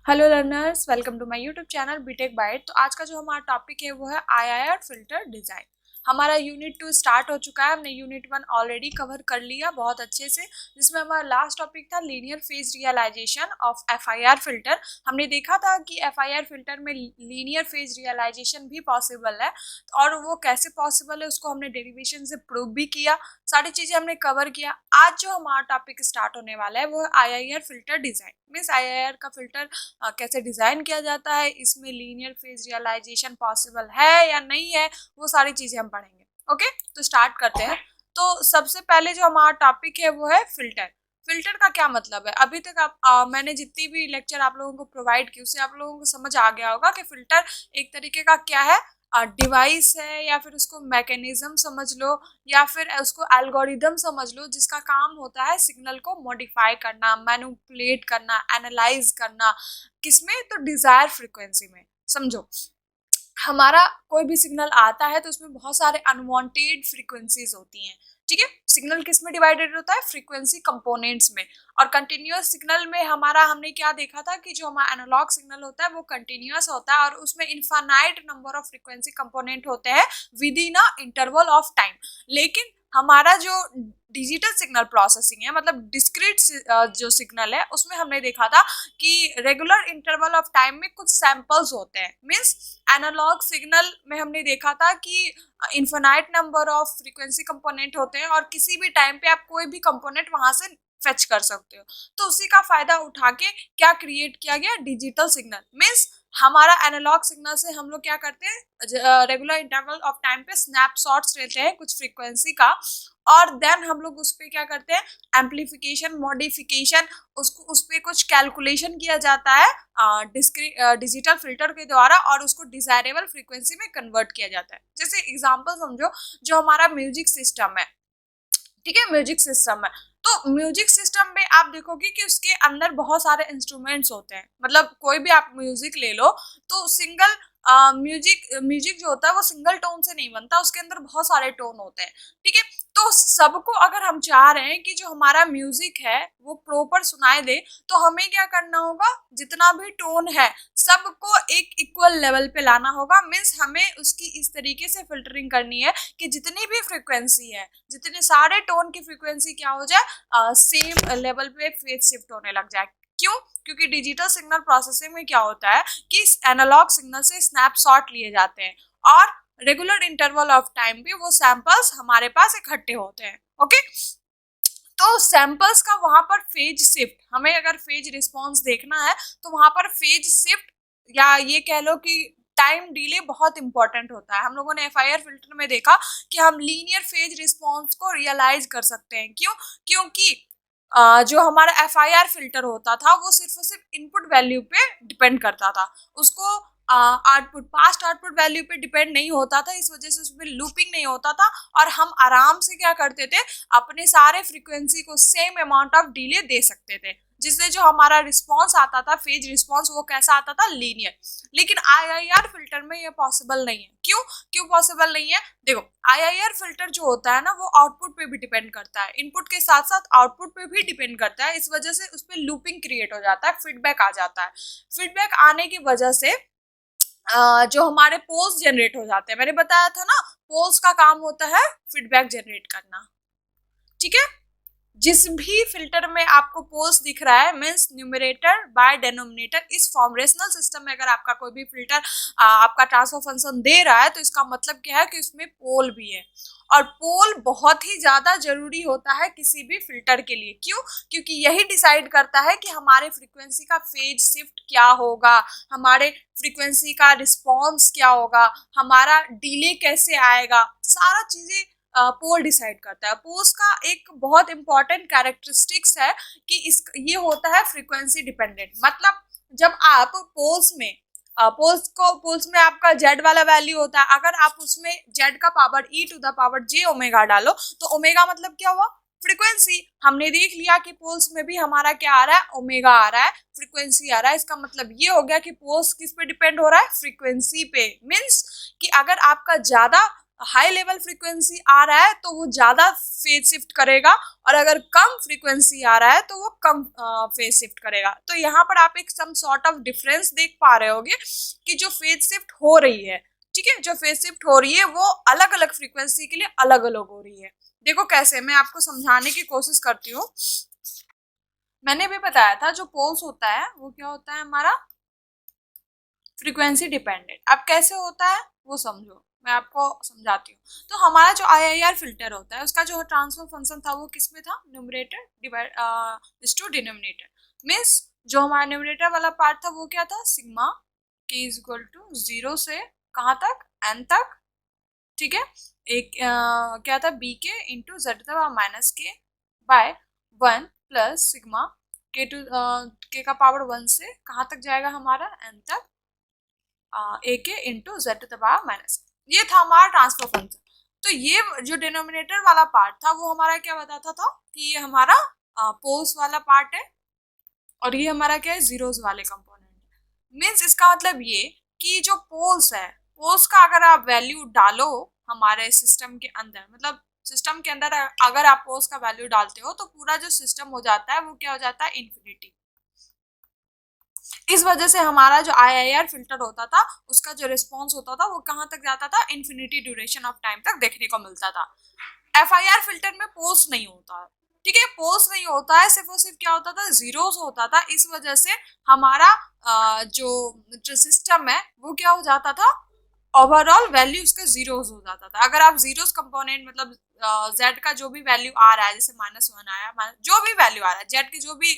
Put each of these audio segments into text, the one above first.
Hello learners, welcome to my YouTube channel BTech byte. तो आज का जो हमारा टॉपिक है वो है आईआईआर फिल्टर डिजाइन। हमारा यूनिट 2 स्टार्ट हो चुका है। हमने यूनिट 1 ऑलरेडी कवर कर लिया बहुत अच्छे से, जिसमें हमारा लास्ट टॉपिक था linear phase realisation of FIR filter. हमने देखा था कि एफआईआर फिल्टर में लीनियर फेज रियलाइजेशन भी पॉसिबल है, और वो कैसे पॉसिबल है उसको हमने डेरिवेशन से प्रूव भी किया। सारी चीजें हमने कवर किया। आज जो हमारा टॉपिक स्टार्ट होने वाला है वो है IIR filter design. Means IIR का फिल्टर कैसे डिजाइन किया जाता है, इसमें लीनियर फेज रियलाइजेशन पॉसिबल है या नहीं है, वो सारी चीजें हम पढ़ेंगे। ओके, तो स्टार्ट करते हैं। तो सबसे पहले जो हमारा टॉपिक है वो है फिल्टर। फिल्टर का क्या मतलब है? अभी तक मैंने जितनी भी लेक्चर आप लोगों को प्रोवाइड की उससे आप लोगों को समझ आ गया होगा कि फिल्टर एक तरीके का क्या है, डिवाइस है, या फिर उसको मैकेनिज्म समझ लो, या फिर उसको एल्गोरिदम समझ लो, जिसका काम होता है सिग्नल को मॉडिफाई करना, मैनिपुलेट करना, एनालाइज करना। किसमें? तो डिजायर फ्रीक्वेंसी में। समझो, हमारा कोई भी सिग्नल आता है तो उसमें बहुत सारे अनवांटेड फ्रीक्वेंसीज होती हैं। ठीक है, सिग्नल किस में डिवाइडेड होता है? फ्रीक्वेंसी कंपोनेंट्स में। और कंटिन्यूअस सिग्नल में हमने क्या देखा था कि जो हमारा एनालॉग सिग्नल होता है वो कंटिन्यूअस होता है, और उसमें infinite number of frequency component होते हैं with in a interval of time. लेकिन हमारा जो डिजिटल सिग्नल प्रोसेसिंग है, मतलब डिस्क्रीट जो सिग्नल है, उसमें हमने देखा था कि रेगुलर इंटरवल ऑफ टाइम में कुछ सैंपल्स होते हैं। मीन्स एनालॉग सिग्नल में हमने देखा था कि infinite number of frequency component होते हैं, और किसी भी टाइम पे आप कोई भी कंपोनेंट वहां से फेच कर सकते हो। तो उसी का फायदा उठा के क्या क्रिएट किया गया? Digital signal. मीन्स हमारा एनालॉग सिग्नल से हम लोग क्या करते हैं, रेगुलर इंटरवल ऑफ टाइम पे स्नैपशॉट्स लेते हैं कुछ फ्रीक्वेंसी का, और देन हम लोग उस पर क्या करते हैं? एम्पलीफिकेशन, मॉडिफिकेशन, उसको उस पर कुछ कैलकुलेशन किया जाता है डिजिटल फिल्टर के द्वारा, और उसको डिजायरेबल फ्रीक्वेंसी में कन्वर्ट किया जाता है। जैसे एग्जांपल समझो, जो हमारा म्यूजिक सिस्टम है, ठीक है, म्यूजिक सिस्टम है, तो म्यूजिक सिस्टम में आप देखोगे कि उसके अंदर बहुत सारे इंस्ट्रूमेंट्स होते हैं। मतलब कोई भी आप म्यूजिक ले लो तो सिंगल म्यूजिक जो होता है वो सिंगल टोन से नहीं बनता, उसके अंदर बहुत सारे टोन होते हैं। ठीक है, तो सबको अगर हम चाह रहे हैं कि जो हमारा म्यूजिक है वो प्रॉपर सुनाई दे, तो हमें क्या करना होगा? जितना भी टोन है सबको एक इक्वल लेवल पे लाना होगा। मीन्स हमें उसकी इस तरीके से फिल्टरिंग करनी है कि जितनी भी फ्रिक्वेंसी है, जितने सारे टोन की फ्रीक्वेंसी क्या हो जाए, सेम लेवल पे फेज शिफ्ट होने लग जाए। क्यों? क्योंकि डिजिटल सिग्नल प्रोसेसिंग में क्या होता है कि एनालॉग सिग्नल से स्नैपशॉट लिए जाते हैं, और रेगुलर इंटरवल ऑफ टाइम पे वो सैंपल्स हमारे पास इकट्ठे होते हैं। ओके, तो सैंपल्स का वहां पर फेज शिफ्ट, हमें अगर फेज रिस्पॉन्स देखना है तो वहां पर फेज शिफ्ट, या ये कह लो कि टाइम डिले बहुत इंपॉर्टेंट होता है। हम लोगों ने एफआईआर फिल्टर में देखा कि हम लीनियर फेज रिस्पॉन्स को रियलाइज कर सकते हैं। क्यों? क्योंकि जो हमारा एफआईआर फिल्टर होता था वो सिर्फ और सिर्फ इनपुट वैल्यू पे डिपेंड करता था। उसको आउटपुट, पास्ट आउटपुट वैल्यू पे डिपेंड नहीं होता था, इस वजह से उसमें लूपिंग नहीं होता था, और हम आराम से क्या करते थे? अपने सारे फ्रीक्वेंसी को सेम अमाउंट ऑफ डिले दे सकते थे, जिससे जो हमारा रिस्पॉन्स आता था, फेज रिस्पॉन्स, वो कैसा आता था? लीनियर। लेकिन आईआईआर फिल्टर में ये पॉसिबल नहीं है। क्यों? क्यों पॉसिबल नहीं है? देखो, आईआईआर फिल्टर जो होता है ना, वो आउटपुट पे भी डिपेंड करता है, इनपुट के साथ साथ आउटपुट पे भी डिपेंड करता है। इस वजह से उस पर लूपिंग क्रिएट हो जाता है, फीडबैक आ जाता है। फीडबैक आने की वजह से जो हमारे पोल्स जनरेट हो जाते हैं, मैंने बताया था ना, पोल्स का काम होता है फीडबैक जनरेट करना। ठीक है, जिस भी फिल्टर में आपको पोल्स दिख रहा है, मीन्स न्यूमरेटर बाय डेनोमिनेटर, इस फॉर्मेशनल सिस्टम में अगर आपका कोई भी फिल्टर आपका ट्रांसफर फंक्शन दे रहा है, तो इसका मतलब क्या है कि उसमें पोल भी है। और पोल बहुत ही ज्यादा जरूरी होता है किसी भी फिल्टर के लिए। क्यों? क्योंकि यही डिसाइड करता है कि हमारे फ्रीक्वेंसी का फेज शिफ्ट क्या होगा, हमारे फ्रीक्वेंसी का रिस्पॉन्स क्या होगा, हमारा डिले कैसे आएगा, सारा चीजें पोल डिसाइड करता है। पोल्स का एक बहुत इंपॉर्टेंट कैरेक्टरिस्टिक्स है कि ये होता है फ्रीक्वेंसी डिपेंडेंट। मतलब जब आप पोल्स में आपका जेड वाला वैल्यू होता है, अगर आप उसमें जेड का power E to the power J omega डालो, तो ओमेगा मतलब क्या हुआ? फ्रीक्वेंसी। हमने देख लिया कि पोल्स में भी हमारा क्या आ रहा है? ओमेगा आ रहा है, फ्रीक्वेंसी आ रहा है। इसका मतलब ये हो गया कि पोल्स किस पे डिपेंड हो रहा है? फ्रीक्वेंसी पे। मीन्स कि अगर आपका ज्यादा हाई लेवल फ्रीक्वेंसी आ रहा है तो वो ज्यादा फेज शिफ्ट करेगा, और अगर कम फ्रीक्वेंसी आ रहा है तो वो कम फेज शिफ्ट करेगा। तो यहाँ पर आप एक सम सॉर्ट ऑफ डिफरेंस देख पा रहे होगे कि जो फेज शिफ्ट हो रही है, ठीक है, जो फेज शिफ्ट हो रही है वो अलग अलग फ्रीक्वेंसी के लिए अलग अलग हो रही है। देखो कैसे, मैं आपको समझाने की कोशिश करती हूँ। मैंने भी बताया था जो पोल्स होता है वो क्या होता है हमारा, फ्रीक्वेंसी डिपेंडेंट। अब कैसे होता है वो समझो, मैं आपको समझाती हूँ। तो हमारा जो आईआईआर फिल्टर होता है उसका जो ट्रांसफर फंक्शन था वो किसमें था, numerator divide two denominator. Means जो हमारा न्यूमरेटर वाला पार्ट था वो क्या था, सिग्मा के इज इक्वल टू 0 से कहाँ तक, एन तक, ठीक है। एक क्या था, बी के इंटू जेड था माइनस के बाय 1 प्लस सिग्मा के टू के का पावर 1 से कहाँ तक जाएगा हमारा, एन तक, ए के इंटू जेड दबा माइनस। ये था हमारा ट्रांसफर फंक्शन। तो ये जो डिनोमिनेटर वाला पार्ट था वो हमारा क्या बताता था कि ये हमारा पोल्स वाला पार्ट है, और ये हमारा क्या है, जीरोस वाले कंपोनेंट। मीन्स इसका मतलब ये कि जो पोल्स है, पोल्स का अगर आप वैल्यू डालो हमारे सिस्टम के अंदर, मतलब सिस्टम के अंदर अगर आप पोल्स का वैल्यू डालते हो तो पूरा जो सिस्टम हो जाता है वो क्या हो जाता है, इन्फिनिटी। इस वजह से हमारा जो आईआईआर फिल्टर होता था उसका जो रिस्पॉन्स होता था वो कहाँ तक जाता था, इन्फिनिटी ड्यूरेशन ऑफ टाइम तक देखने को मिलता था। एफआईआर फिल्टर में पोल्स नहीं होता, ठीक है, पोल्स नहीं होता है, सिर्फ और सिर्फ क्या होता था, जीरोस होता था। इस वजह से हमारा जो सिस्टम है वो क्या हो जाता था, ओवरऑल वैल्यू उसका जीरोस हो जाता था। अगर आप जीरोस कंपोनेंट मतलब जेड का जो भी वैल्यू आ रहा है, जैसे -1 आया, जो भी वैल्यू आ रहा है, जेड के जो भी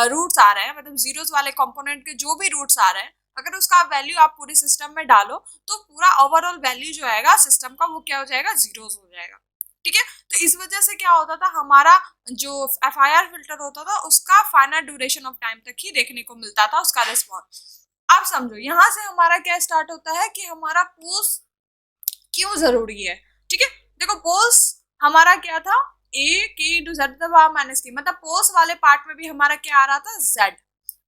रूट्स आ रहे हैं, मतलब जीरोस वाले कंपोनेंट के जो भी रूट्स आ रहे हैं, अगर उसका वैल्यू आप पूरे सिस्टम में डालो तो पूरा ओवरऑल वैल्यू जो आएगा सिस्टम का वो क्या हो जाएगा, जीरोस हो जाएगा, ठीक है। तो इस वजह से क्या होता था, हमारा जो एफआईआर फिल्टर होता था उसका फाइनल ड्यूरेशन ऑफ टाइम तक ही देखने को मिलता था उसका रिस्पॉन्स। आप समझो यहाँ से हमारा क्या स्टार्ट होता है कि हमारा पोल्स क्यों जरूरी है, ठीक है। देखो पोल्स हमारा क्या था, ए के इंटू जेड माइनस के, मतलब पोल्स वाले पार्ट में भी हमारा क्या आ रहा था, जेड।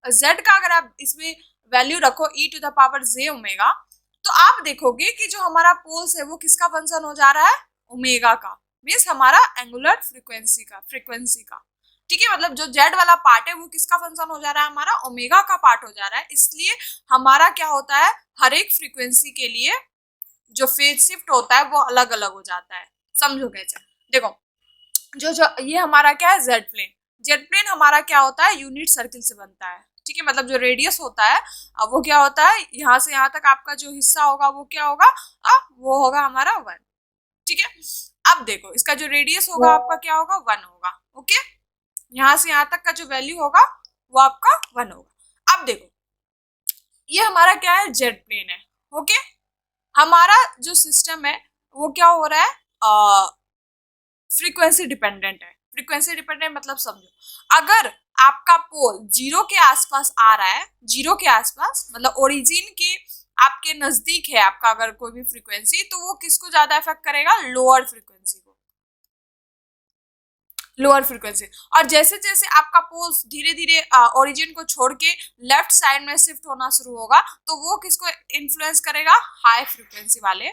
जेड का अगर आप इसमें वैल्यू रखो e to the power J omega, तो आप देखोगे कि जो हमारा पोल्स है वो किसका फंक्शन हो जा रहा है, ओमेगा का। मीन्स हमारा एंगुलर फ्रीक्वेंसी का, ठीक है। मतलब जो जेड वाला पार्ट है वो किसका फंक्शन हो जा रहा है, हमारा ओमेगा का पार्ट हो जा रहा है। इसलिए हमारा क्या होता है, हर एक फ्रीक्वेंसी के लिए जो फेज शिफ्ट होता है वो अलग अलग हो जाता है। समझो कैसे, देखो जो ये हमारा क्या है, जेड प्लेन हमारा क्या होता है, यूनिट सर्किल से बनता है, ठीक है। मतलब जो रेडियस होता है वो क्या होता है, यहाँ से यहाँ तक आपका जो हिस्सा होगा वो क्या होगा, वो होगा हमारा 1, ठीक है। अब देखो इसका जो रेडियस होगा आपका क्या होगा, 1 होगा, ओके। यहाँ से यहाँ तक का जो वैल्यू होगा वो आपका 1 होगा। अब देखो ये हमारा क्या है, जेड प्लेन है, ओके। हमारा जो सिस्टम है वो क्या हो रहा है, फ्रीक्वेंसी डिपेंडेंट है। फ्रीक्वेंसी डिपेंडेंट मतलब समझो, अगर आपका पोल 0 के आसपास आ रहा है, 0 के आसपास मतलब ओरिजिन के आपके नजदीक है आपका अगर कोई भी फ्रीक्वेंसी, तो वो किसको ज्यादा इफेक्ट करेगा, लोअर फ्रीक्वेंसी को, लोअर फ्रीक्वेंसी। और जैसे जैसे आपका पोल्स धीरे धीरे ओरिजिन को छोड़ के लेफ्ट साइड में शिफ्ट होना शुरू होगा, तो वो किसको इन्फ्लुएंस करेगा, हाई फ्रीक्वेंसी वाले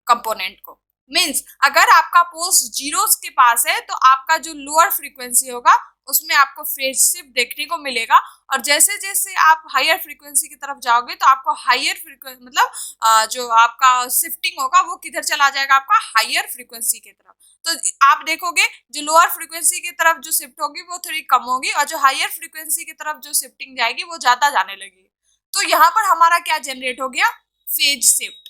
कंपोनेंट को। मीन्स अगर आपका पोल्स जीरोस के पास है तो आपका जो लोअर फ्रीक्वेंसी होगा उसमें आपको फेज शिफ्ट देखने को मिलेगा, और जैसे जैसे आप हायर फ्रीक्वेंसी की तरफ जाओगे तो आपको हायर फ्रीक्वेंसी मतलब जो आपका शिफ्टिंग होगा वो किधर चला जाएगा, आपका हायर फ्रीक्वेंसी की तरफ। तो आप देखोगे जो लोअर फ्रीक्वेंसी की तरफ जो शिफ्ट होगी वो थोड़ी कम होगी, और जो हायर फ्रीक्वेंसी की तरफ जो शिफ्टिंग जाएगी वो ज्यादा जाने लगेगी। तो यहाँ पर हमारा क्या जनरेट हो गया, फेज शिफ्ट।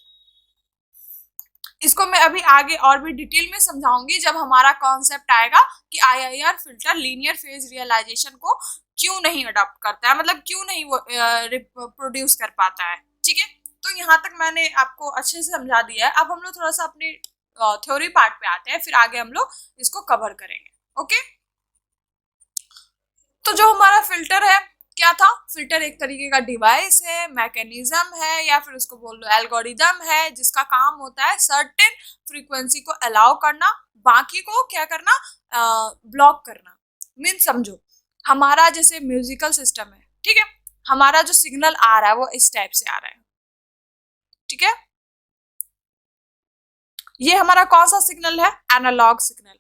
इसको मैं अभी आगे और भी डिटेल में समझाऊंगी जब हमारा कॉन्सेप्ट आएगा कि IIR filter linear phase realisation को क्यों नहीं अडॉप्ट करता है, मतलब क्यों नहीं वो प्रोड्यूस कर पाता है, ठीक है। तो यहाँ तक मैंने आपको अच्छे से समझा दिया है। अब हम लोग थोड़ा सा अपनी थ्योरी पार्ट पे आते हैं, फिर आगे हम लोग इसको कवर करेंगे, ओके। तो जो हमारा फिल्टर है क्या था, फिल्टर एक तरीके का डिवाइस है, मैकेनिज्म है, या फिर उसको बोल लो एल्गोरिदम है, जिसका काम होता है सर्टेन फ्रीक्वेंसी को अलाउ करना, बाकी को क्या करना, ब्लॉक करना। मीन समझो हमारा जैसे म्यूजिकल सिस्टम है, ठीक है, हमारा जो सिग्नल आ रहा है वो इस टाइप से आ रहा है, ठीक है। ये हमारा कौन सा सिग्नल है? Analogue signal.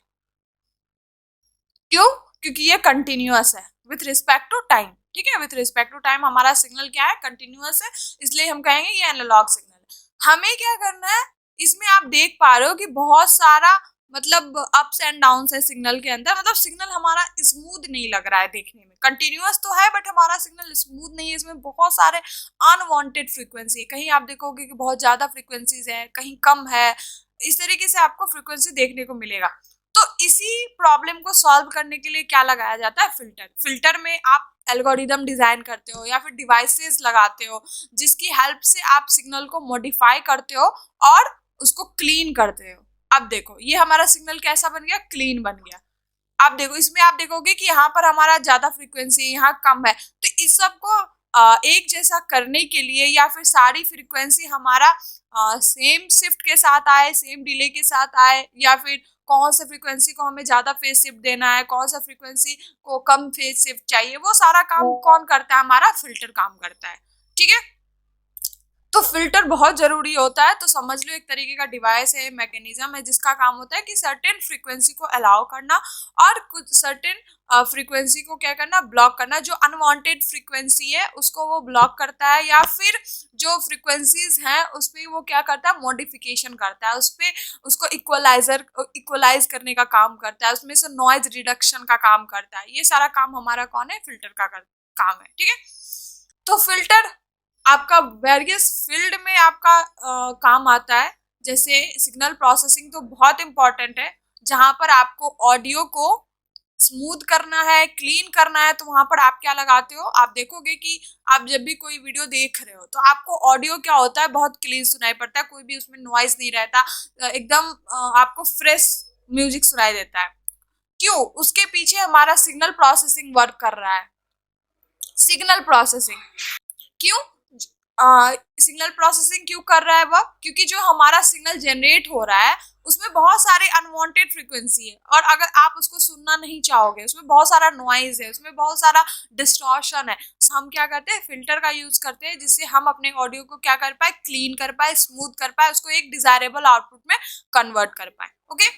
क्यों? क्योंकि ये कंटिन्यूअस है विथ रिस्पेक्ट टू टाइम। ठीक है, विथ रिस्पेक्ट टू टाइम हमारा सिग्नल क्या है? कंटिन्यूअस है, इसलिए हम कहेंगे ये एनालॉग सिग्नल है। हमें क्या करना है, इसमें आप देख पा रहे हो कि बहुत सारा मतलब अप्स एंड डाउन है सिग्नल के अंदर, मतलब सिग्नल हमारा स्मूथ नहीं लग रहा है देखने में। कंटिन्यूअस तो है बट हमारा सिग्नल स्मूथ नहीं है, इसमें बहुत सारे अनवांटेड फ्रीक्वेंसी है। कहीं आप देखोगे कि बहुत ज्यादा फ्रीक्वेंसीज है, कहीं कम है, इस तरीके से आपको फ्रीक्वेंसी देखने को मिलेगा। तो इसी प्रॉब्लम को सॉल्व करने के लिए क्या लगाया जाता है? फिल्टर। फिल्टर में आप एल्गोरिदम डिजाइन करते हो या फिर डिवाइसेस लगाते हो जिसकी हेल्प से आप सिग्नल को मॉडिफाई करते हो और उसको क्लीन करते हो। अब देखो ये हमारा सिग्नल कैसा बन गया? क्लीन बन गया। आप देखो इसमें आप देखोगे कि यहाँ पर हमारा ज्यादा फ्रीक्वेंसी, यहाँ कम है, तो इस सब को एक जैसा करने के लिए या फिर सारी फ्रीक्वेंसी हमारा सेम शिफ्ट के साथ आए, सेम डिले के साथ आए, या फिर कौन सा फ्रीक्वेंसी को हमें ज्यादा फेज शिफ्ट देना है, कौन सा फ्रीक्वेंसी को कम फेज शिफ्ट चाहिए, वो सारा काम कौन करता है? हमारा फिल्टर काम करता है। ठीक है, तो फिल्टर बहुत जरूरी होता है। तो समझ लो एक तरीके का डिवाइस है, मैकेनिज्म है जिसका काम होता है कि सर्टेन फ्रीक्वेंसी को अलाउ करना और कुछ सर्टेन फ्रीक्वेंसी को क्या करना? ब्लॉक करना। जो अनवांटेड फ्रीक्वेंसी है उसको वो ब्लॉक करता है, या फिर जो फ्रीक्वेंसीज हैं उस पर वो क्या करता है? मॉडिफिकेशन करता है, उस पर उसको इक्वलाइज करने का काम करता है, उसमें से नॉइज रिडक्शन का काम करता है। ये सारा काम हमारा कौन है? फिल्टर का काम है। ठीक है, तो फिल्टर आपका वेरियस फील्ड में आपका काम आता है। जैसे सिग्नल प्रोसेसिंग तो बहुत इंपॉर्टेंट है, जहां पर आपको ऑडियो को स्मूथ करना है, क्लीन करना है, तो वहां पर आप क्या लगाते हो? आप देखोगे कि आप जब भी कोई वीडियो देख रहे हो तो आपको ऑडियो क्या होता है? बहुत क्लीन सुनाई पड़ता है, कोई भी उसमें नॉइज नहीं रहता, एकदम आपको फ्रेश म्यूजिक सुनाई देता है। क्यों? उसके पीछे हमारा सिग्नल प्रोसेसिंग वर्क कर रहा है। सिग्नल प्रोसेसिंग क्यों? सिग्नल प्रोसेसिंग क्यों कर रहा है वह? क्योंकि जो हमारा सिग्नल जनरेट हो रहा है उसमें बहुत सारे अनवांटेड फ्रीक्वेंसी है, और अगर आप उसको सुनना नहीं चाहोगे, उसमें बहुत सारा नॉइज है, उसमें बहुत सारा डिस्टॉर्शन है, तो हम क्या करते हैं? फिल्टर का यूज करते हैं, जिससे हम अपने ऑडियो को क्या कर पाए? क्लीन कर पाए, स्मूथ कर पाए, उसको एक डिजायरेबल आउटपुट में कन्वर्ट कर पाए। ओके,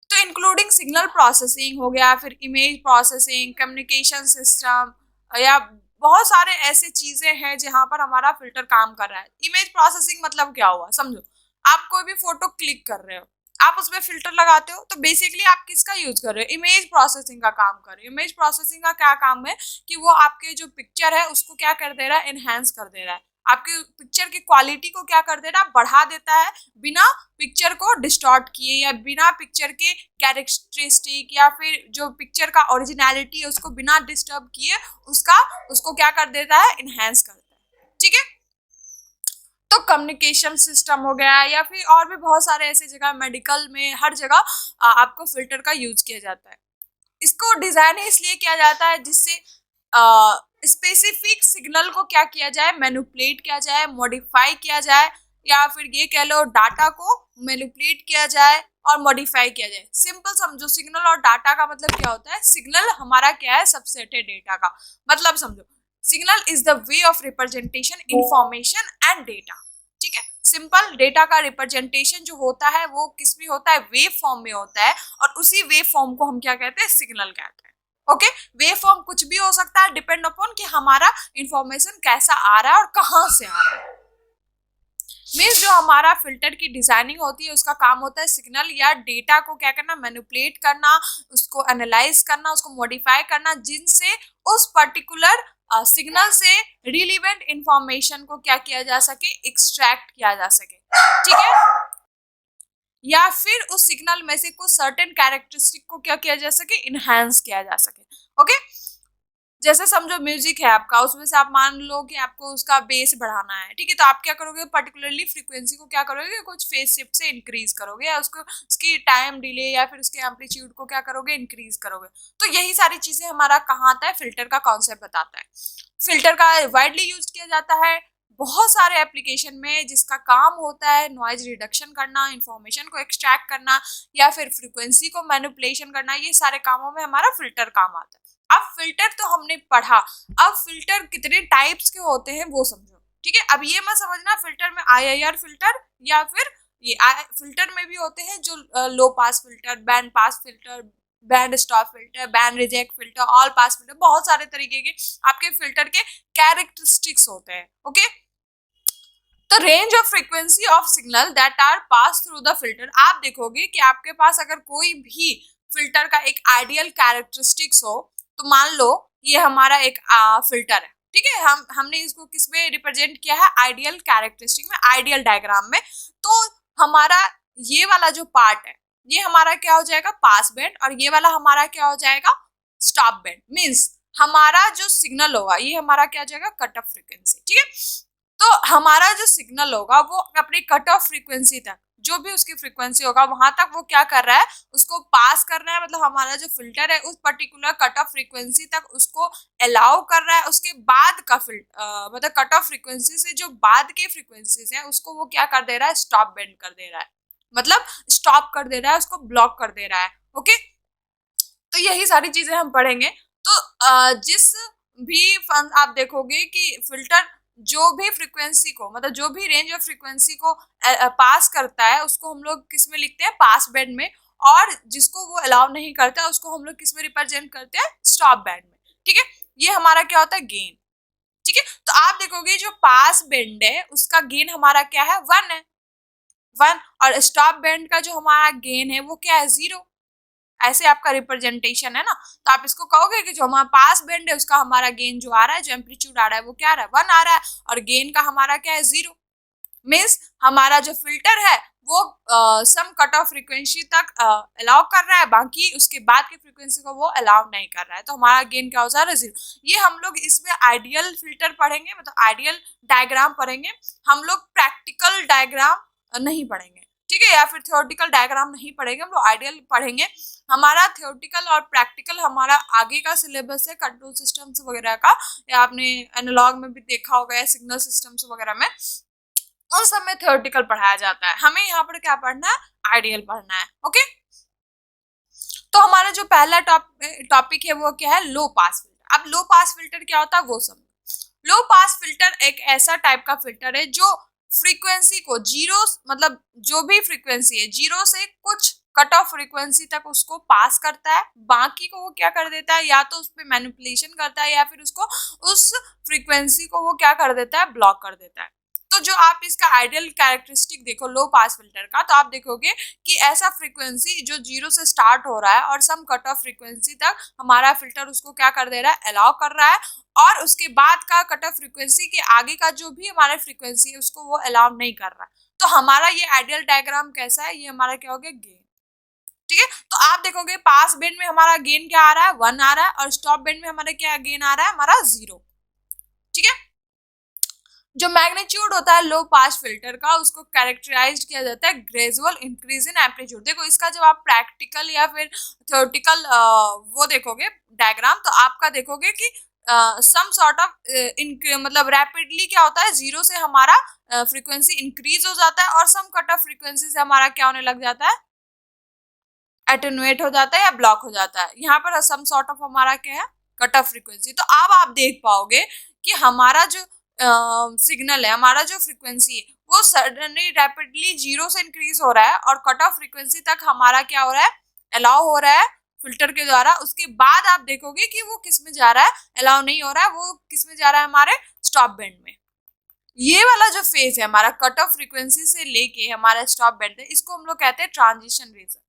तो इंक्लूडिंग सिग्नल प्रोसेसिंग हो गया, फिर इमेज प्रोसेसिंग, कम्युनिकेशन सिस्टम, या बहुत सारे ऐसे चीजें हैं जहां पर हमारा फिल्टर काम कर रहा है। इमेज प्रोसेसिंग मतलब क्या हुआ? समझो, आप कोई भी फोटो क्लिक कर रहे हो, आप उसमें फिल्टर लगाते हो, तो बेसिकली आप किसका यूज कर रहे हो? इमेज प्रोसेसिंग का काम कर रहे हो। इमेज प्रोसेसिंग का क्या काम है कि वो आपके जो पिक्चर है उसको क्या कर दे रहा है? एनहेंस कर दे रहा है, आपके पिक्चर की क्वालिटी को क्या कर दे रहा है? बढ़ा देता है, बिना पिक्चर को डिस्टॉर्ट किए या बिना पिक्चर के कैरेक्टरिस्टिक या फिर जो पिक्चर का ओरिजिनलिटी है उसको बिना डिस्टर्ब किए उसको क्या कर देता है? इनहेंस करता है। ठीक है, तो कम्युनिकेशन सिस्टम हो गया, या फिर और भी बहुत सारे ऐसे जगह, मेडिकल में, हर जगह आपको फिल्टर का यूज किया जाता है। इसको डिजाइन इसलिए किया जाता है जिससे स्पेसिफिक सिग्नल को क्या किया जाए? मैनिपुलेट किया जाए, मॉडिफाई किया जाए, या फिर ये कह लो डाटा को मैनिपुलेट किया जाए और मॉडिफाई किया जाए। सिंपल समझो, सिग्नल और डाटा का मतलब क्या होता है? सिग्नल हमारा क्या है? सबसेट है डेटा का। मतलब समझो, signal is the way of representation information and data. ठीक है, सिंपल डेटा का रिप्रेजेंटेशन जो होता है वो किस में होता है? वेव फॉर्म में होता है, और उसी वेव फॉर्म को हम क्या कहते हैं? सिग्नल कहते हैं। ओके, वेव फॉर्म कुछ भी हो सकता है, डिपेंड अपॉन कि हमारा इंफॉर्मेशन कैसा आ रहा है और कहाँ से आ रहा है। मीन्स जो हमारा फिल्टर की डिजाइनिंग होती है उसका काम होता है सिग्नल या डेटा को क्या करना? मैनिपुलेट करना, उसको एनालाइज करना, उसको मॉडिफाई करना, जिनसे उस पर्टिकुलर सिग्नल से रिलीवेंट इंफॉर्मेशन को क्या किया जा सके? एक्सट्रैक्ट किया जा सके। ठीक है, या फिर उस सिग्नल में से कुछ सर्टेन कैरेक्टरिस्टिक को क्या किया जा सके? इनहेंस किया जा सके। ओके, जैसे समझो म्यूजिक है आपका, उसमें से आप मान लो कि आपको उसका बेस बढ़ाना है। ठीक है, तो आप क्या करोगे? पर्टिकुलरली फ्रीक्वेंसी को क्या करोगे? कुछ फेज शिफ्ट से इंक्रीज करोगे, या उसको उसकी टाइम डिले या फिर उसके एम्पलीट्यूड को क्या करोगे? इंक्रीज करोगे। तो यही सारी चीजें हमारा कहाँ आता है? फिल्टर का कॉन्सेप्ट बताता है। फिल्टर का वाइडली यूज किया जाता है बहुत सारे एप्लीकेशन में, जिसका काम होता है नॉइज रिडक्शन करना, इंफॉर्मेशन को एक्सट्रैक्ट करना, या फिर फ्रीक्वेंसी को मैनिपुलेशन करना। ये सारे कामों में हमारा फिल्टर काम आता है। अब फिल्टर तो हमने पढ़ा, अब फिल्टर कितने टाइप्स के होते हैं वो समझो। ठीक है, अब ये मत समझना फिल्टर में आईआईआर फिल्टर या फिर ये फिल्टर में भी होते हैं जो low pass filter, band pass filter, band stop filter, band reject filter, all pass filter, बहुत सारे तरीके के आपके फिल्टर के कैरेक्टरिस्टिक्स होते हैं। ओके, तो range of frequency of signal that are pass through the filter, आप देखोगे कि आपके पास अगर कोई भी फिल्टर का एक आइडियल कैरेक्टरिस्टिक्स हो, तो मान लो ये हमारा एक फिल्टर है, ठीक है, हमने इसको किस में रिप्रेजेंट किया है, आइडियल कैरेक्टरिस्टिक में, आइडियल डायग्राम में। तो हमारा ये वाला जो पार्ट है ये हमारा क्या हो जाएगा, पास बैंड, और ये वाला हमारा क्या हो जाएगा, स्टॉप बैंड। मींस हमारा जो सिग्नल होगा ये हमारा क्या हो जाएगा, कट ऑफ फ्रीक्वेंसी, ठीक है। तो हमारा जो सिग्नल होगा वो अपने कट ऑफ फ्रीक्वेंसी तक, जो भी उसकी फ्रीक्वेंसी होगा वहां तक वो क्या कर रहा है, उसको पास कर रहा है, मतलब हमारा जो फिल्टर है उस पर्टिकुलर कट ऑफ फ्रीक्वेंसी तक उसको अलाउ कर रहा है। उसके बाद का मतलब कट ऑफ फ्रीक्वेंसी से जो बाद के फ्रीक्वेंसीज है उसको वो क्या कर दे रहा है, स्टॉप बैंड कर दे रहा है, मतलब स्टॉप कर दे रहा है, उसको ब्लॉक कर दे रहा है। ओके, तो यही सारी चीजें हम पढ़ेंगे। तो जिस भी आप देखोगे कि फिल्टर जो भी फ्रीक्वेंसी को, मतलब जो भी रेंज ऑफ फ्रीक्वेंसी को पास करता है उसको हम लोग किस में लिखते हैं, पास बैंड में, और जिसको वो अलाउ नहीं करता है उसको हम लोग किस में रिप्रेजेंट करते हैं, स्टॉप बैंड में, ठीक है। ये हमारा क्या होता है, गेन, ठीक है। तो आप देखोगे जो पास बैंड है उसका गेन हमारा क्या है, 1 है, 1, और स्टॉप बैंड का जो हमारा गेन है वो क्या है, 0। ऐसे आपका रिप्रेजेंटेशन है ना, तो आप इसको कहोगे कि जो हमारा पास बैंड है उसका हमारा गेन जो आ रहा है, जो एम्पलीट्यूड आ रहा है वो क्या आ रहा है, 1 आ रहा है, और गेन का हमारा क्या है, 0। मीन्स हमारा जो फिल्टर है वो सम कट ऑफ फ्रीक्वेंसी तक अलाउ कर रहा है, बाकी उसके बाद की फ्रीक्वेंसी को वो अलाउ नहीं कर रहा है, तो हमारा गेन क्या हो जा रहा है, 0। ये हम लोग इसमें आइडियल फिल्टर पढ़ेंगे, मतलब आइडियल डायग्राम पढ़ेंगे, हम लोग प्रैक्टिकल डायग्राम नहीं पढ़ेंगे, ठीक है, या फिर थ्योरेटिकल डायग्राम नहीं पढ़ेंगे, हम लोग आइडियल पढ़ेंगे। हमारा थ्योरेटिकल और प्रैक्टिकल हमारा आगे का सिलेबस है, कंट्रोल सिस्टम्स वगैरह का, या आपने एनालॉग में भी देखा होगा या सिग्नल सिस्टम्स वगैरह में, उन सब में थ्योरेटिकल पढ़ाया जाता है। हमें यहाँ पर क्या पढ़ना है, आइडियल पढ़ना है। ओके, तो हमारा जो पहला टॉपिक है वो क्या है, लो पास फिल्टर। अब लो पास फिल्टर क्या होता है वो समझो। लो पास फिल्टर एक ऐसा टाइप का फिल्टर है जो फ्रीक्वेंसी को जीरो, मतलब जो भी फ्रीक्वेंसी है जीरो से कुछ कट ऑफ फ्रीक्वेंसी तक उसको पास करता है, बाकी को वो क्या कर देता है, या तो उस पर मैनिपुलेशन करता है या फिर उसको उस फ्रीक्वेंसी को वो क्या कर देता है, ब्लॉक कर देता है। तो जो आप इसका आइडियल कैरेक्टरिस्टिक देखो लो पास फिल्टर का, तो आप देखोगे कि ऐसा फ्रीक्वेंसी जो जीरो से स्टार्ट हो रहा है और सम कट ऑफ फ्रीक्वेंसी तक हमारा फिल्टर उसको क्या कर दे रहा है, अलाउ कर रहा है, और उसके बाद का कट ऑफ फ्रीक्वेंसी के आगे का जो भी हमारा फ्रीक्वेंसी है उसको वो अलाउ नहीं कर रहा है। तो हमारा ये आइडियल डायग्राम कैसा है, ये हमारा क्या हो गया, गेन, ठीक है। तो आप देखोगे पास बैंड में हमारा गेन क्या आ रहा है, 1 आ रहा है, और स्टॉप बैंड में हमारा क्या गेन आ रहा है, हमारा 0, ठीक है। जो मैग्नीट्यूड होता है लो पास फिल्टर का उसको कैरेक्टराइज किया जाता है ग्रेजुअल इंक्रीज इन एम्पलीट्यूड। देखो इसका जब आप प्रैक्टिकल या फिर थ्योरेटिकल वो देखोगे डायग्राम, तो आपका देखोगे कि सम सॉर्ट ऑफ मतलब रैपिडली क्या होता है, 0 से हमारा फ्रीक्वेंसी इंक्रीज हो जाता है और सम कट ऑफ फ्रीक्वेंसी से हमारा क्या होने लग जाता है, एटेनुएट हो जाता है या ब्लॉक हो जाता है। यहाँ पर सम सॉर्ट ऑफ हमारा क्या है, कट ऑफ फ्रीक्वेंसी। तो अब आप देख पाओगे कि हमारा जो सिग्नल है, हमारा जो फ्रीक्वेंसी है वो सडनली रैपिडली 0 से इंक्रीज हो रहा है और कट ऑफ फ्रीक्वेंसी तक हमारा क्या हो रहा है, अलाउ हो रहा है फिल्टर के द्वारा। उसके बाद आप देखोगे कि वो किस में जा रहा है, अलाउ नहीं हो रहा है, वो किस में जा रहा है, हमारे स्टॉप बैंड में। ये वाला जो फेज है हमारा कट ऑफ फ्रीक्वेंसी से लेके हमारा स्टॉप बैंड है, इसको हम लोग कहते हैं ट्रांजिशन रीजन।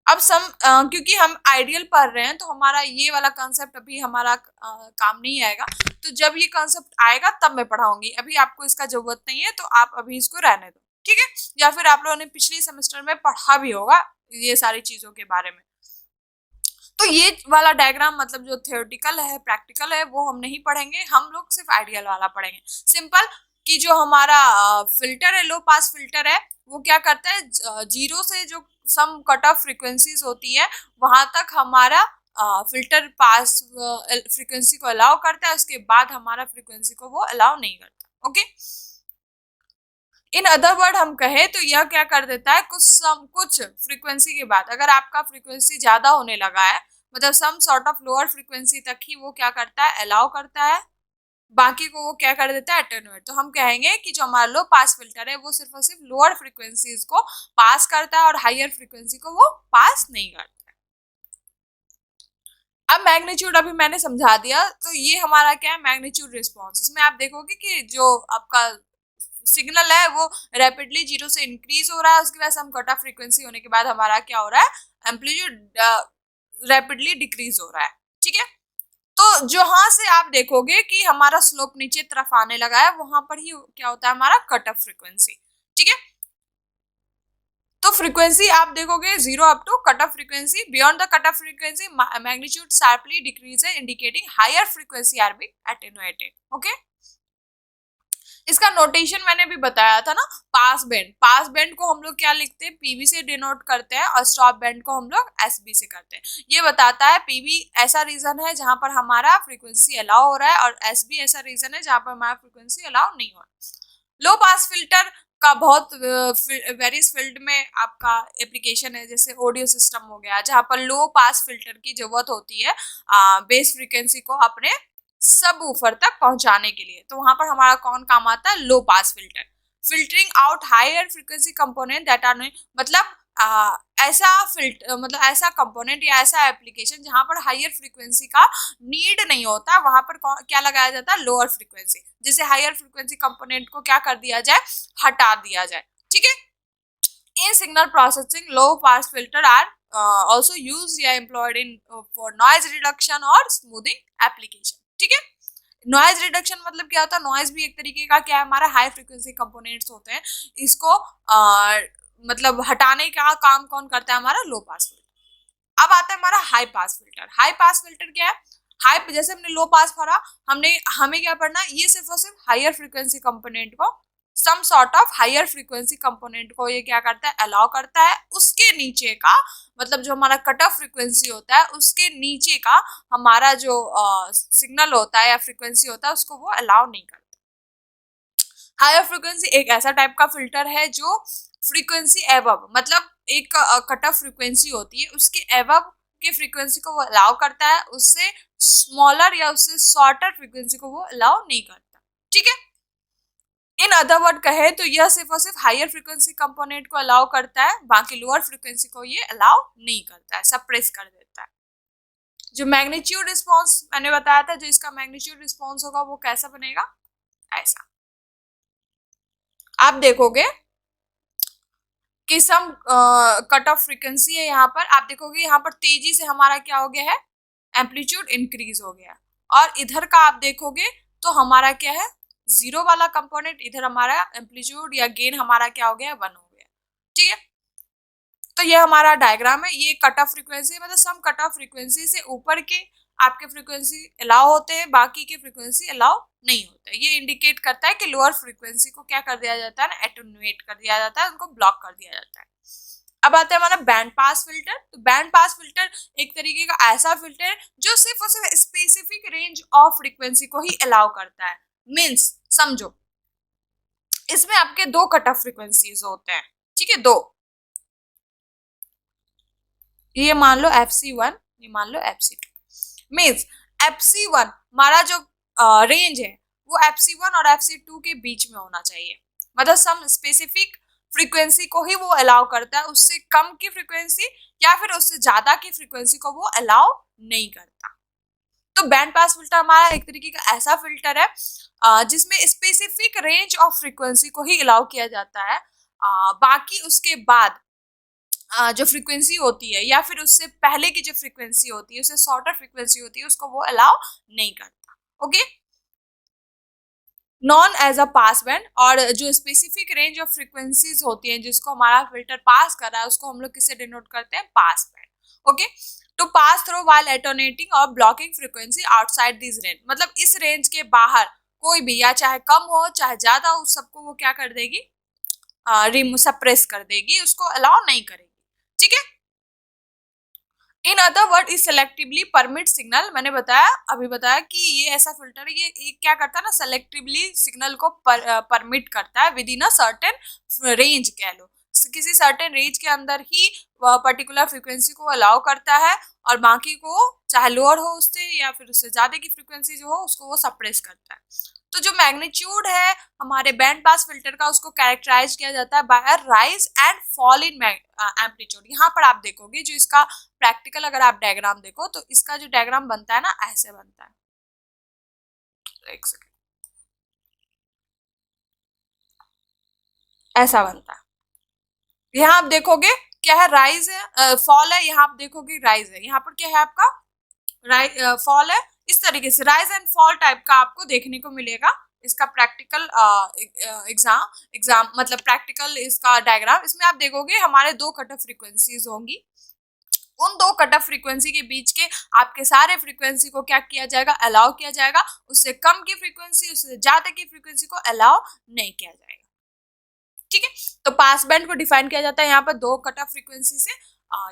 अब क्योंकि हम आइडियल पढ़ रहे हैं तो हमारा ये वाला कंसेप्ट अभी हमारा काम नहीं आएगा, तो जब ये कंसेप्ट आएगा तब मैं पढ़ाऊंगी, अभी आपको इसका जरूरत नहीं है, तो आप अभी इसको रहने दो, ठीक है। या फिर आप लोगों ने पिछले सेमेस्टर में पढ़ा भी होगा ये सारी चीजों के बारे में। तो ये वाला डायग्राम मतलब जो थियोरेटिकल है प्रैक्टिकल है वो हम नहीं पढ़ेंगे, हम लोग सिर्फ आइडियल वाला पढ़ेंगे। सिंपल कि जो हमारा फिल्टर है लो पास फिल्टर है वो क्या करता है, 0 से जो सम कट ऑफ फ्रीक्वेंसीज होती है वहां तक हमारा फिल्टर पास फ्रीक्वेंसी को अलाउ करता है, उसके बाद हमारा फ्रीक्वेंसी को वो अलाउ नहीं करता। ओके, इन अदर वर्ड हम कहे तो यह क्या कर देता है, कुछ फ्रीक्वेंसी के बाद अगर आपका फ्रीक्वेंसी ज्यादा होने लगा है, मतलब some sort of lower frequency तक ही वो क्या करता है, अलाउ करता है, बाकी को वो क्या कर देता है, एटेन्यूएट। तो हम कहेंगे कि जो हमारा लो पास फिल्टर है वो सिर्फ और सिर्फ लोअर फ्रीक्वेंसीज को पास करता है और हायर फ्रीक्वेंसी को वो पास नहीं करता। अब मैग्नीट्यूड अभी मैंने समझा दिया, तो ये हमारा क्या है, मैग्नीट्यूड रिस्पॉन्स। इसमें आप देखोगे कि जो आपका सिग्नल है वो रैपिडली 0 से इंक्रीज हो रहा है, उसकी वजह से हम कट ऑफ फ्रीक्वेंसी होने के बाद हमारा क्या हो रहा है, एम्पलीट्यूड रैपिडली डिक्रीज हो रहा है। ठीक है, तो जहां से आप देखोगे कि हमारा स्लोप नीचे तरफ आने लगा है, वहां पर ही क्या होता है, हमारा कट ऑफ फ्रीक्वेंसी। ठीक है, तो फ्रीक्वेंसी आप देखोगे 0 up to cut off frequency, beyond the cut off frequency magnitude sharply decrease indicating higher frequency are being attenuated. Okay, इसका नोटेशन मैंने भी बताया था ना, पास बैंड। पास बैंड को हम लोग क्या लिखते हैं, पीबी से डिनोट करते हैं, और स्टॉप बैंड को हम लोग एसबी से करते हैं। ये बताता है पीबी ऐसा रीजन है जहां पर हमारा फ्रीक्वेंसी अलाउ हो रहा है, और एसबी ऐसा रीजन है जहां पर हमारा फ्रीक्वेंसी अलाउ नहीं हो रहा है। लो पास फिल्टर का बहुत वेरियस फील्ड में आपका एप्लीकेशन है, जैसे ऑडियो सिस्टम हो गया, जहां पर लो पास फिल्टर की जरूरत होती है बेस फ्रीक्वेंसी को अपने सब ऊपर तक पहुंचाने के लिए। तो वहां पर हमारा कौन काम आता है, low pass filter. Filtering out higher frequency component that are, मतलब ऐसा मतलब ऐसा कंपोनेंट या ऐसा एप्लीकेशन जहां पर हायर फ्रीक्वेंसी का नीड नहीं होता, वहां पर क्या लगाया जाता है, लोअर फ्रीक्वेंसी। जैसे हायर फ्रीक्वेंसी कंपोनेंट को क्या कर दिया जाए, हटा दिया जाए। ठीक है, in signal processing low pass filter are also used या employed in for noise reduction और smoothing application। ठीक है, नॉइज रिडक्शन मतलब क्या होता है, नॉइज भी एक तरीके का क्या है, हमारा हाई फ्रीक्वेंसी कंपोनेंट्स होते हैं, इसको मतलब हटाने का काम कौन करता है, हमारा लो पास फिल्टर। अब आता है हमारा high pass filter. High pass filter क्या है, हाई, जैसे हमने लो पास पढ़ा, हमें क्या पढ़ना, ये सिर्फ और सिर्फ हायर फ्रीक्वेंसी कंपोनेंट को, some sort of higher frequency component को ये क्या करता है, अलाउ करता है। उसके नीचे का, मतलब जो हमारा कट ऑफ फ्रीक्वेंसी होता है उसके नीचे का हमारा जो सिग्नल होता है या फ्रीक्वेंसी होता है उसको वो अलाउ नहीं करता। हायर फ्रीक्वेंसी एक ऐसा टाइप का फिल्टर है जो फ्रीक्वेंसी एबव, मतलब एक कट ऑफ फ्रीक्वेंसी होती है उसके एबव के फ्रीक्वेंसी को वो अलाउ करता है, उससे स्मॉलर या उससे शॉर्टर फ्रीक्वेंसी को वो अलाउ नहीं करता। ठीक है, इन अदर वर्ड कहे तो यह सिर्फ और सिर्फ हायर फ्रीक्वेंसी कंपोनेंट को अलाउ करता है, बाकी लोअर फ्रीक्वेंसी को ये अलाउ नहीं करता है, सप्रेस कर देता है। जो मैग्नीट्यूड रिस्पॉन्स मैंने बताया था, जो इसका मैग्नीट्यूड रिस्पॉन्स होगा वो कैसा बनेगा, ऐसा। आप देखोगे कि सम कट ऑफ फ्रीक्वेंसी है, यहाँ पर आप देखोगे यहाँ पर तेजी से हमारा क्या हो गया है, एम्पलीट्यूड इंक्रीज हो गया, और इधर का आप देखोगे तो हमारा क्या है, 0 वाला कंपोनेंट, इधर हमारा एम्पलीट्यूड या गेन हमारा क्या हो गया, 1 हो गया। ठीक है, तो ये हमारा डायग्राम है, ये कट ऑफ फ्रीक्वेंसी, मतलब सम कट ऑफ फ्रीक्वेंसी से ऊपर के आपके फ्रीक्वेंसी अलाउ होते हैं, बाकी के फ्रीक्वेंसी अलाउ नहीं होते। ये इंडिकेट करता है कि लोअर फ्रीक्वेंसी को क्या कर दिया जाता है ना, एटेन्यूएट कर दिया जाता है, उनको ब्लॉक कर दिया जाता है। अब आता है हमारा बैंड पास फिल्टर। तो बैंड पास फिल्टर एक तरीके का ऐसा फिल्टर है जो सिर्फ और सिर्फ स्पेसिफिक रेंज ऑफ फ्रीक्वेंसी को ही अलाउ करता है। मीन्स समझो, इसमें आपके 2 कट ऑफ फ्रीक्वेंसीज होते हैं। ठीक है, 2, ये मान लो FC1, ये मान लो FC2। मीन्स FC1 हमारा जो रेंज है वो FC1 और FC2 के बीच में होना चाहिए, मतलब सम स्पेसिफिक फ्रीक्वेंसी को ही वो अलाउ करता है, उससे कम की फ्रीक्वेंसी या फिर उससे ज्यादा की फ्रीक्वेंसी को वो अलाउ नहीं करता। तो बैंड पास फिल्टर हमारा एक तरीके का ऐसा फिल्टर है जिसमें स्पेसिफिक रेंज ऑफ फ्रीक्वेंसी को ही अलाउ किया जाता है, बाकी उसके बाद जो फ्रीक्वेंसी होती है या फिर उससे पहले की जो फ्रीक्वेंसी होती है, उससे शॉर्टर फ्रीक्वेंसी होती है, उसको वो अलाउ नहीं करता। Okay, known as a pass band. और जो स्पेसिफिक रेंज ऑफ फ्रीक्वेंसीज होती हैं जिसको हमारा फिल्टर पास कर रहा है उसको हम लोग किससे डिनोट करते हैं, pass band. Okay, to pass through while alternating और blocking frequency outside this range, मतलब इस रेंज के बाहर कोई भी, या चाहे कम हो चाहे ज्यादा हो, सबको वो क्या कर देगी, सप्रेस कर देगी, उसको अलाउ नहीं करेगी। ठीक है, in other word is selectively permit signal. मैंने अभी बताया कि ये ऐसा फिल्टर है, ये क्या करता है ना, सेलेक्टिवली सिग्नल को परमिट करता है with in a certain range, कह लो किसी सर्टेन रेंज के अंदर ही पर्टिकुलर फ्रीक्वेंसी को अलाउ करता है, और बाकी को चाहे लोअर हो उससे या फिर उससे ज्यादा की फ्रीक्वेंसी जो हो उसको वो सप्रेस करता है। तो जो मैग्नीट्यूड है हमारे बैंड पास फिल्टर का उसको कैरेक्टराइज किया जाता है by rise and fall in amplitude. यहाँ पर आप देखोगे जो इसका प्रैक्टिकल अगर आप डायग्राम देखो तो इसका जो डायग्राम बनता है ना ऐसे बनता है, एक सेकेंड, ऐसा बनता है। यहाँ आप देखोगे क्या है, राइज है, फॉल है, यहाँ आप देखोगे राइज है, यहाँ पर क्या है आपका राइज फॉल है। इस तरीके से राइज एंड फॉल टाइप का आपको देखने को मिलेगा इसका प्रैक्टिकल एग्जाम मतलब प्रैक्टिकल इसका डायग्राम। इसमें आप देखोगे हमारे दो कट ऑफ फ्रीक्वेंसीज होंगी, उन दो कट ऑफ फ्रीक्वेंसी के बीच के आपके सारे फ्रीक्वेंसी को क्या किया जाएगा, अलाउ किया जाएगा। उससे कम की फ्रीक्वेंसी उससे ज्यादा की फ्रीक्वेंसी को अलाउ नहीं किया जाएगा। ठीक है, तो पास बैंड को डिफाइन किया जाता है यहाँ पर दो कट ऑफ फ्रीक्वेंसी से।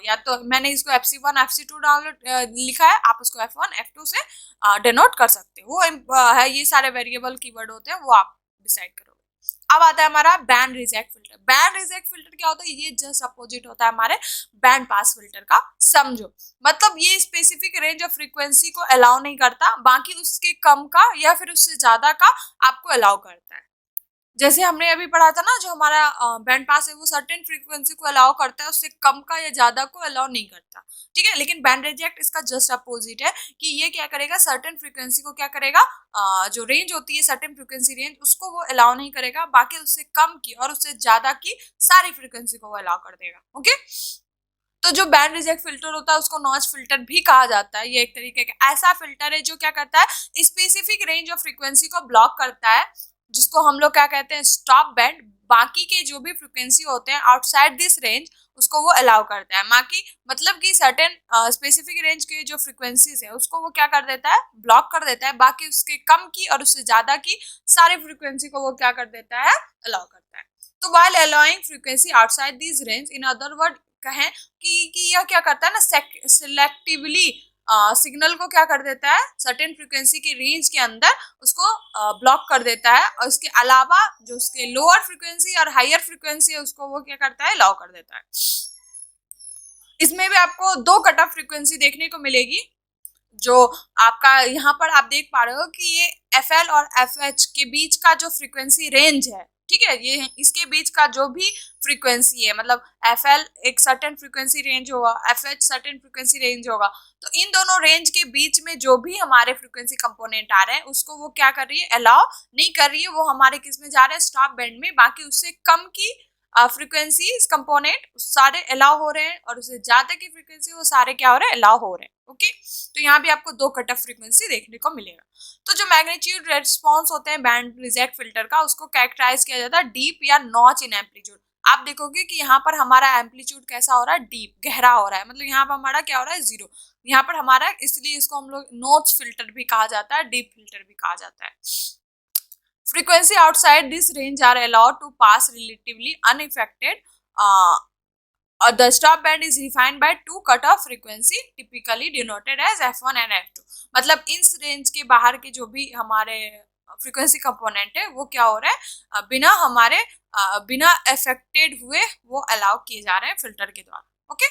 या तो मैंने इसको FC1 FC2 डाउनलोड लिखा है, आप उसको F1 F2 से डिनोट कर सकते हो। वो है, ये सारे वेरिएबल कीवर्ड होते हैं वो आप डिसाइड करोगे। अब आता है हमारा band reject filter. Band reject filter क्या होता है, ये जस्ट अपोजिट होता है हमारे बैंड पास फिल्टर का। समझो, मतलब ये स्पेसिफिक रेंज ऑफ फ्रीक्वेंसी को अलाउ नहीं करता, बाकी उसके कम का या फिर उससे ज्यादा का आपको अलाउ करता है। जैसे हमने अभी पढ़ा था ना, जो हमारा बैंड पास है वो सर्टेन फ्रीक्वेंसी को अलाउ करता है, उससे कम का या ज्यादा को अलाउ नहीं करता। ठीक है, लेकिन बैंड रिजेक्ट इसका जस्ट अपोजिट है कि ये क्या करेगा, सर्टेन फ्रीक्वेंसी को क्या करेगा, जो रेंज होती है सर्टेन फ्रीक्वेंसी रेंज उसको वो अलाउ नहीं करेगा, बाकी उससे कम की और उससे ज्यादा की सारी फ्रीक्वेंसी को वो अलाउ कर देगा। ओके, तो जो बैंड रिजेक्ट फिल्टर होता है उसको नॉच फिल्टर भी कहा जाता है। ये एक तरीके का ऐसा फिल्टर है जो क्या करता है, स्पेसिफिक रेंज ऑफ फ्रीक्वेंसी को ब्लॉक करता है, जिसको हम लोग क्या कहते हैं, स्टॉप बैंड। बाकी के जो भी फ्रीक्वेंसी होते हैं आउटसाइड दिस रेंज उसको वो अलाउ करता है। बाकी मतलब कि सर्टेन स्पेसिफिक रेंज के जो फ्रीक्वेंसीज है उसको वो क्या कर देता है, ब्लॉक कर देता है, बाकी उसके कम की और उससे ज्यादा की सारी फ्रीक्वेंसी को वो क्या कर देता है, अलाउ करता है। तो while allowing frequency outside this range, in other word कहें कि यह क्या करता है ना, सिलेक्टिवली सिग्नल को क्या कर देता है, सर्टेन फ्रीक्वेंसी की रेंज के अंदर उसको ब्लॉक कर देता है, और उसके अलावा जो उसके लोअर फ्रीक्वेंसी और हायर फ्रीक्वेंसी है उसको वो क्या करता है, अलाउ कर देता है। इसमें भी आपको दो कट ऑफ फ्रीक्वेंसी देखने को मिलेगी। जो आपका यहाँ पर आप देख पा रहे हो कि ये FL और FH के बीच का जो फ्रीक्वेंसी रेंज है, ठीक है, ये इसके बीच का जो भी फ्रीक्वेंसी है, मतलब FL एक सर्टेन फ्रीक्वेंसी रेंज होगा, FH सर्टेन फ्रीक्वेंसी रेंज होगा, तो इन दोनों रेंज के बीच में जो भी हमारे फ्रीक्वेंसी कंपोनेंट आ रहे हैं उसको वो क्या कर रही है, अलाउ नहीं कर रही है, वो हमारे किस में जा रहे हैं, स्टॉप बैंड में। बाकी उससे कम की फ्रीक्वेंसी कंपोनेंट सारे अलाउ हो रहे हैं, और उससे ज्यादा की फ्रीक्वेंसी वो सारे क्या हो रहे हैं, अलाउ हो रहे हैं। ओके, तो यहाँ भी आपको दो कट ऑफ फ्रीक्वेंसी देखने को मिलेगा। तो जो मैग्नीट्यूड रेस्पॉन्स होते हैं बैंड रिजेक्ट फिल्टर का, उसको कैरेक्टराइज किया जाता है डीप या नॉच इन एम्पलीट्यूड। आप देखोगे कि यहाँ पर हमारा एम्पलीट्यूड कैसा हो रहा है, डीप, गहरा हो रहा है, मतलब यहाँ पर हमारा क्या हो रहा है, जीरो। यहाँ पर हमारा, इसलिए इसको हम लोग नॉच फिल्टर भी कहा जाता है, डीप फिल्टर भी कहा जाता है। Frequency outside this range are allowed to pass relatively unaffected. The stop band is defined by two cutoff frequency typically denoted as F1 and F2. मतलब इस रेंज के बाहर के जो भी हमारे फ्रीक्वेंसी कंपोनेंट है वो क्या हो रहा है, बिना हमारे बिना अफेक्टेड हुए वो अलाउ किए जा रहे हैं फिल्टर के द्वारा। ओके,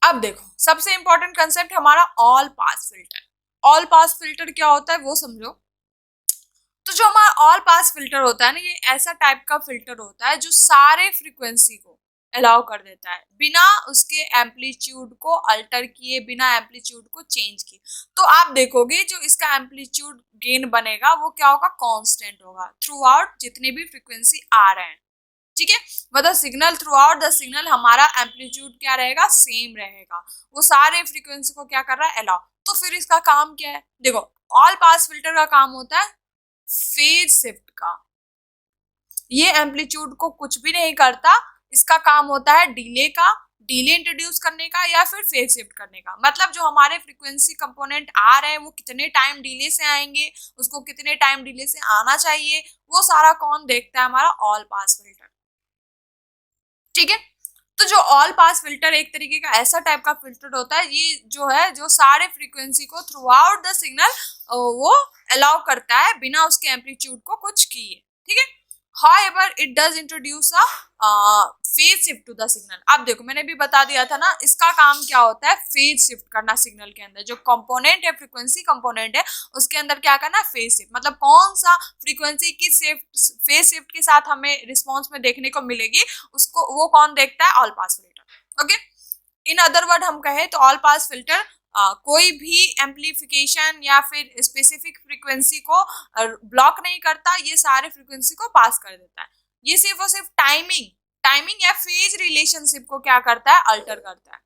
अब देखो सबसे इंपॉर्टेंट कंसेप्ट हमारा all pass filter. All pass filter क्या होता है वो समझो। तो जो हमारा ऑल पास फिल्टर होता है ना, ये ऐसा टाइप का फिल्टर होता है जो सारे फ्रीक्वेंसी को अलाउ कर देता है बिना उसके एम्पलीट्यूड को अल्टर किए, बिना एम्पलीट्यूड को चेंज किए। तो आप देखोगे जो इसका एम्पलीट्यूड गेन बनेगा वो क्या होगा, कांस्टेंट होगा थ्रू आउट जितने भी फ्रीक्वेंसी आ रहे हैं। ठीक है, मतलब signal through out the signal हमारा एम्पलीट्यूड क्या रहेगा, सेम रहेगा, वो सारे फ्रीक्वेंसी को क्या कर रहा है, अलाउ। तो फिर इसका काम क्या है, देखो ऑल पास फिल्टर का काम होता है फेज शिफ्ट का। ये एम्पलीट्यूड को कुछ भी नहीं करता, इसका काम होता है डिले का, डिले इंट्रोड्यूस करने का या फिर फेज शिफ्ट करने का। मतलब जो हमारे फ्रीक्वेंसी कंपोनेंट आ रहे हैं वो कितने टाइम डिले से आएंगे, उसको कितने टाइम डिले से आना चाहिए, वो सारा कौन देखता है, हमारा ऑल पास फिल्टर। ठीक है, तो जो ऑल पास फिल्टर एक तरीके का ऐसा टाइप का फिल्टर होता है, ये जो है जो सारे फ्रीक्वेंसी को थ्रू आउट द सिग्नल वो अलाउ करता है बिना उसके एम्पलीट्यूड को कुछ किए। ठीक है, However, it does introduce a phase shift to the signal. अब देखो मैंने भी बता दिया था ना, इसका काम क्या होता है, फेज शिफ्ट करना सिग्नल के अंदर। जो कंपोनेंट है, फ्रीक्वेंसी कंपोनेंट है, उसके अंदर क्या करना है, फेज शिफ्ट। मतलब कौन सा फ्रीक्वेंसी की शिफ्ट, फेज शिफ्ट के साथ हमें रिस्पॉन्स में देखने को मिलेगी, उसको वो कौन देखता है, all pass filter. Okay, in other word हम कहें तो ऑल पास फिल्टर कोई भी एम्पलीफिकेशन या फिर स्पेसिफिक फ्रीक्वेंसी को ब्लॉक नहीं करता, ये सारे फ्रीक्वेंसी को पास कर देता है। ये सिर्फ और सिर्फ टाइमिंग या फेज रिलेशनशिप को क्या करता है, अल्टर करता है।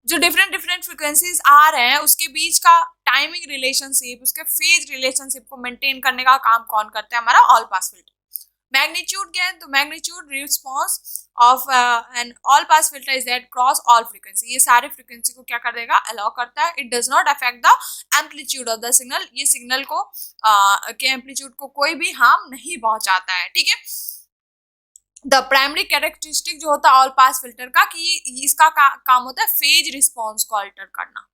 जो डिफरेंट डिफरेंट फ्रीक्वेंसीज आ रहे हैं उसके बीच का टाइमिंग रिलेशनशिप, उसके फेज रिलेशनशिप को मेंटेन करने का काम कौन करता है, हमारा ऑल पास फिल्टर। मैग्नीट्यूड क्या है, तो magnitude response of an all pass filter is that cross all frequency. ये सारे फ्रीक्वेंसी को क्या कर देगा, अलाउ करता है। It does not affect the amplitude of the signal. ये सिग्नल को के एम्पलीट्यूड को कोई भी हार्म नहीं पहुंचाता है। ठीक है, द प्राइमरी कैरेक्टरिस्टिक जो होता है ऑल पास फिल्टर का, कि इसका काम होता है फेज रिस्पॉन्स को अल्टर करना।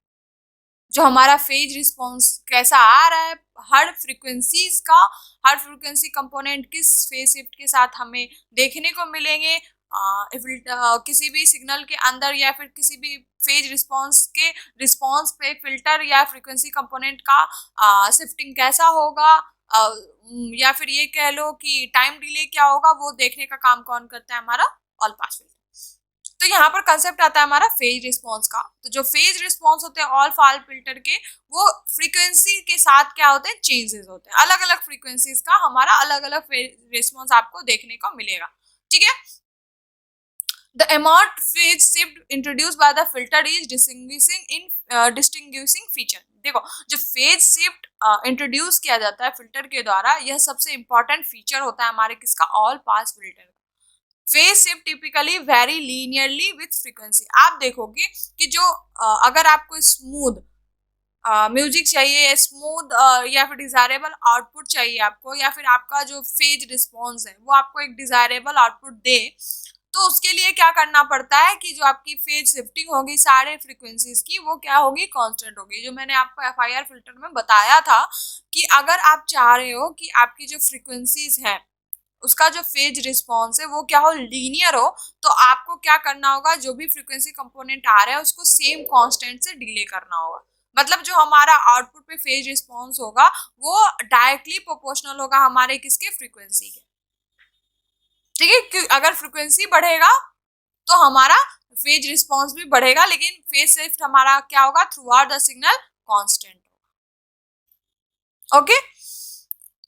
जो हमारा फेज रिस्पॉन्स कैसा आ रहा है, हर फ्रीक्वेंसीज का, हर फ्रीक्वेंसी कंपोनेंट किस फेज शिफ्ट के साथ हमें देखने को मिलेंगे, किसी भी सिग्नल के अंदर या फिर किसी भी फेज रिस्पॉन्स के रिस्पॉन्स पे फिल्टर या फ्रीक्वेंसी कंपोनेंट का शिफ्टिंग कैसा होगा, या फिर ये कह लो कि टाइम डिले क्या होगा, वो देखने का काम कौन करता है, हमारा ऑल पास फिल्टर। तो यहाँ पर कंसेप्ट आता है हमारा फेज रिस्पॉन्स का। तो जो फेज रिस्पॉन्स होते हैं ऑल पास फिल्टर के, वो फ्रीक्वेंसी के साथ क्या होते हैं, चेंजेस होते हैं। अलग अलग फ्रीक्वेंसीज का हमारा अलग अलग फेज रिस्पॉन्स आपको देखने को मिलेगा। ठीक है, the amount phase shift introduced by the filter is distinguishing feature। देखो, जो फेज शिफ्ट इंट्रोड्यूस किया जाता है फिल्टर के द्वारा, यह सबसे इंपॉर्टेंट फीचर होता है हमारे किसका, all pass filter. Phase shift typically very linearly with frequency. आप देखोगे कि जो अगर आपको स्मूथ म्यूजिक चाहिए, स्मूथ या फिर डिजायरेबल आउटपुट चाहिए आपको, या फिर आपका जो फेज रिस्पॉन्स है वो आपको एक डिजायरेबल आउटपुट दे, तो उसके लिए क्या करना पड़ता है कि जो आपकी फेज शिफ्टिंग होगी सारे फ्रीक्वेंसीज की, वो क्या होगी, कांस्टेंट होगी। जो मैंने आपको एफआईआर फिल्टर में बताया था कि अगर आप चाह रहे हो कि आपकी जो फ्रीक्वेंसीज हैं उसका जो फेज रिस्पॉन्स है वो क्या हो, लीनियर हो, तो आपको क्या करना होगा, जो भी फ्रीक्वेंसी कंपोनेंट आ रहा है उसको सेम कांस्टेंट से डिले करना होगा। मतलब जो हमारा आउटपुट पे फेज रिस्पॉन्स होगा वो डायरेक्टली प्रोपोर्शनल होगा हमारे किसके, फ्रीक्वेंसी के। ठीक है, अगर फ्रीक्वेंसी बढ़ेगा तो हमारा फेज रिस्पॉन्स भी बढ़ेगा, लेकिन फेज शिफ्ट हमारा क्या होगा, through out the signal constant होगा। ओके,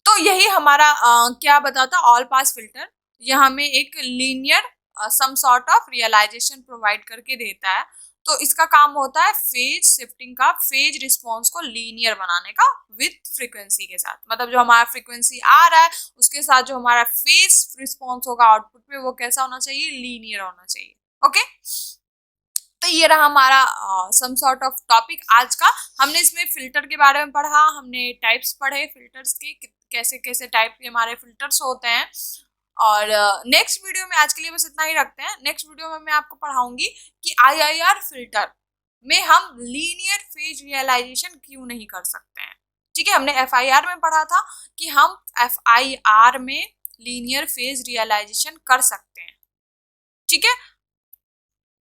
तो यही हमारा क्या बताता, ऑल पास फिल्टर। यह हमें एक linear some sort of realisation provide करके देता है। तो इसका काम होता है फेज शिफ्टिंग का, फेज रिस्पॉन्स को लीनियर बनाने का विथ फ्रीक्वेंसी के साथ। मतलब जो हमारा फ्रीक्वेंसी आ रहा है उसके साथ जो हमारा फेज रिस्पॉन्स होगा आउटपुट पे, वो कैसा होना चाहिए, लीनियर होना चाहिए। ओके, तो ये रहा हमारा सम सॉर्ट ऑफ टॉपिक आज का। हमने इसमें फिल्टर के बारे में पढ़ा, हमने टाइप्स पढ़े फिल्टर्स के, कैसे कैसे टाइप के हमारे फिल्टर्स होते हैं। और नेक्स्ट वीडियो में आज के लिए बस इतना ही रखते हैं। नेक्स्ट वीडियो में मैं आपको पढ़ाऊंगी कि आईआईआर फिल्टर में हम लीनियर फेज रियलाइजेशन क्यों नहीं कर सकते हैं। ठीक है, हमने एफआईआर में पढ़ा था कि हम एफआईआर में लीनियर फेज रियलाइजेशन कर सकते हैं। ठीक है,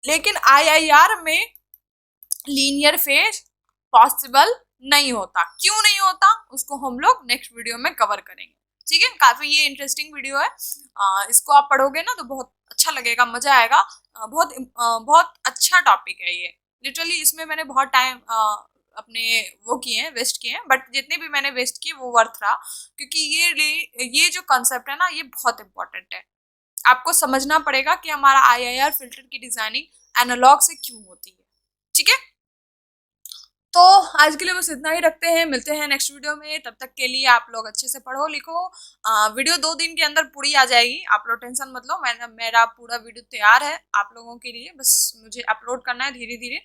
लेकिन आईआईआर में लीनियर फेज पॉसिबल नहीं होता। क्यों नहीं होता, उसको हम लोग नेक्स्ट वीडियो में कवर करेंगे। ठीक है, काफी ये इंटरेस्टिंग वीडियो है। इसको आप पढ़ोगे ना तो बहुत अच्छा लगेगा, मजा आएगा। बहुत अच्छा टॉपिक है ये। लिटरली इसमें मैंने बहुत टाइम अपने वो किए हैं, वेस्ट किए हैं, बट जितने भी मैंने वेस्ट किए वो वर्थ रहा, क्योंकि ये जो कंसेप्ट है ना, ये बहुत इंपॉर्टेंट है। आपको समझना पड़ेगा कि हमारा आईआईआर फिल्टर की डिजाइनिंग एनालॉग से क्यों होती है। ठीक है, तो आज के लिए बस इतना ही रखते हैं, मिलते हैं नेक्स्ट वीडियो में। तब तक के लिए आप लोग अच्छे से पढ़ो लिखो। वीडियो 2 दिन के अंदर पूरी आ जाएगी, आप लोग टेंशन मत लो। मेरा पूरा वीडियो तैयार है आप लोगों के लिए, बस मुझे अपलोड करना है, धीरे धीरे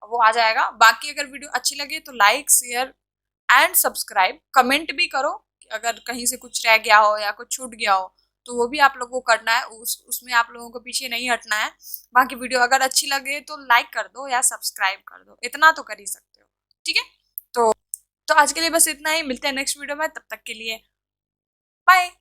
वो आ जाएगा। बाकी अगर वीडियो अच्छी लगे तो like share and subscribe, comment भी करो अगर कहीं से कुछ रह गया हो या कुछ छूट गया हो, तो वो भी आप लोगों को करना है। उसमें आप लोगों को पीछे नहीं हटना है। बाकी वीडियो अगर अच्छी लगे तो लाइक कर दो या सब्सक्राइब कर दो, इतना तो कर ही सकते हो। ठीक है, तो आज के लिए बस इतना ही, मिलते हैं नेक्स्ट वीडियो में। तब तक के लिए बाय।